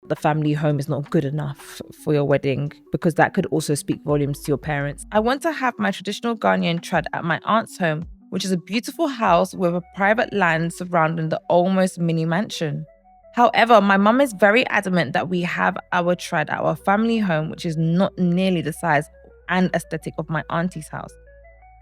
the family home is not good enough for your wedding, because that could also speak volumes to your parents. I want to have my traditional Ghanaian trad at my aunt's home, which is a beautiful house with a private land surrounding the almost mini mansion. However, my mum is very adamant that we have our trad at our family home, which is not nearly the size and aesthetic of my auntie's house.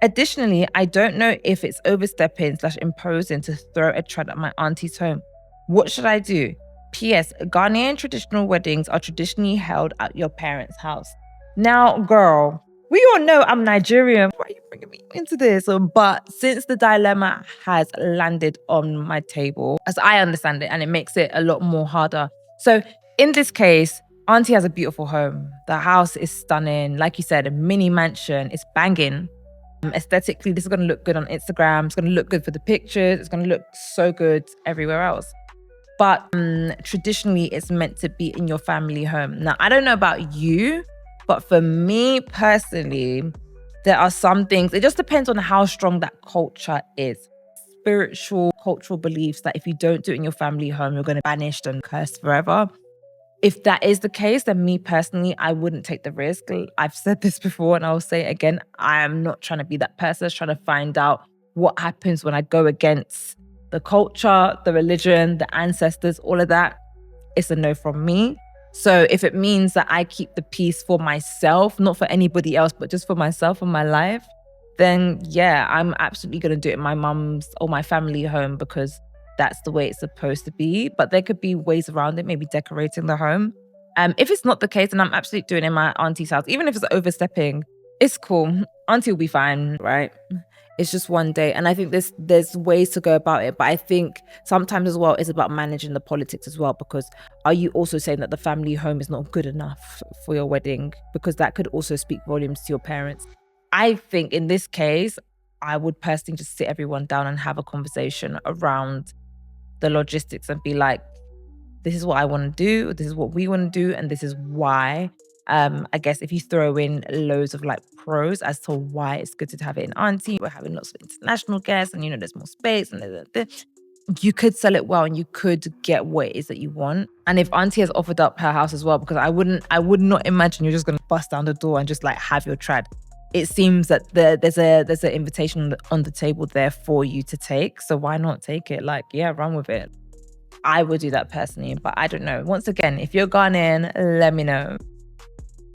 Additionally, I don't know if it's overstepping/imposing to throw a trad at my auntie's home. What should I do? P.S. Ghanaian traditional weddings are traditionally held at your parents' house. Now, girl, we all know I'm Nigerian. Why are you bringing me into this? But since the dilemma has landed on my table, as I understand it, and it makes it a lot more harder. So in this case, Auntie has a beautiful home. The house is stunning. Like you said, a mini mansion. It's banging. Aesthetically, this is going to look good on Instagram. It's going to look good for the pictures. It's going to look so good everywhere else. But traditionally, it's meant to be in your family home. Now, I don't know about you, but for me personally, there are some things, it just depends on how strong that culture is. Spiritual, cultural beliefs that if you don't do it in your family home, you're going to be banished and cursed forever. If that is the case, then me personally, I wouldn't take the risk. I've said this before and I'll say it again. I am not trying to be that person that's trying to find out what happens when I go against the culture, the religion, the ancestors, all of that. It's a no from me. So if it means that I keep the peace for myself, not for anybody else, but just for myself and my life, then yeah, I'm absolutely going to do it in my mum's or my family home, because that's the way it's supposed to be. But there could be ways around it, maybe decorating the home. If it's not the case, then I'm absolutely doing it in my auntie's house. Even if it's overstepping, it's cool. Auntie will be fine, right? It's just one day. And I think there's ways to go about it. But I think sometimes as well, it's about managing the politics as well. Because are you also saying that the family home is not good enough for your wedding? Because that could also speak volumes to your parents. I think in this case, I would personally just sit everyone down and have a conversation around the logistics and be like, this is what I want to do. This is what we want to do. And this is why. I guess if you throw in loads of like pros as to why it's good to have it in auntie, we're having lots of international guests and there's more space and you could sell it well and you could get what it is that you want. And if auntie has offered up her house as well, because I would not imagine you're just going to bust down the door and just like have your trad. It seems that there's an invitation on the table there for you to take. So why not take it? Like, yeah, run with it. I would do that personally, but I don't know. Once again, if you're Ghanaian, let me know.